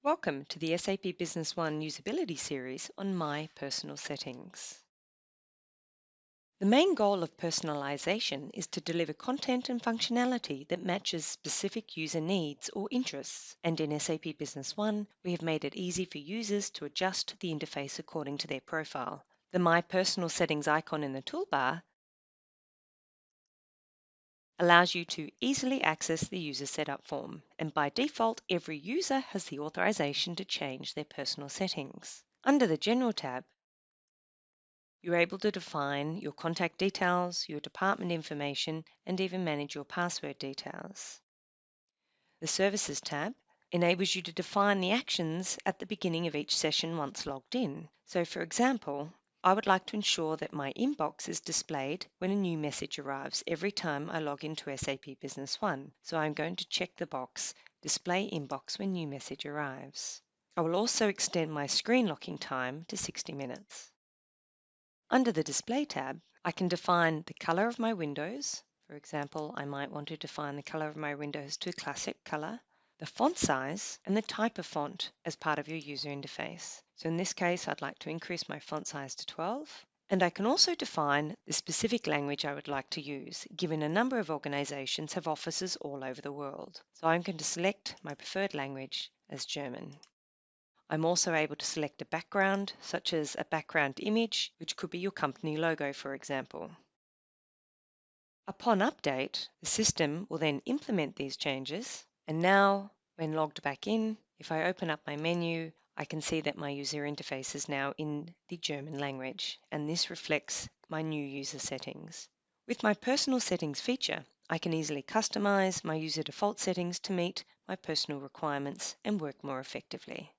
Welcome to the SAP Business One usability series on My Personal Settings. The main goal of personalization is to deliver content and functionality that matches specific user needs or interests. And in SAP Business One, we have made it easy for users to adjust the interface according to their profile. The My Personal Settings icon in the toolbar allows you to easily access the user setup form, and by default, every user has the authorization to change their personal settings. Under the General tab, you're able to define your contact details, your department information, and even manage your password details. The Services tab enables you to define the actions at the beginning of each session once logged in. So, for example, I would like to ensure that my inbox is displayed when a new message arrives every time I log into SAP Business One. So I'm going to check the box, Display Inbox when new message arrives. I will also extend my screen locking time to 60 minutes. Under the Display tab, I can define the color of my windows. For example, I might want to define the color of my windows to a classic color, the font size, and the type of font as part of your user interface. So in this case, I'd like to increase my font size to 12. And I can also define the specific language I would like to use, given a number of organizations have offices all over the world. So I'm going to select my preferred language as German. I'm also able to select a background, such as a background image, which could be your company logo, for example. Upon update, the system will then implement these changes. And now, when logged back in, if I open up my menu, I can see that my user interface is now in the German language, and this reflects my new user settings. With my personal settings feature, I can easily customize my user default settings to meet my personal requirements and work more effectively.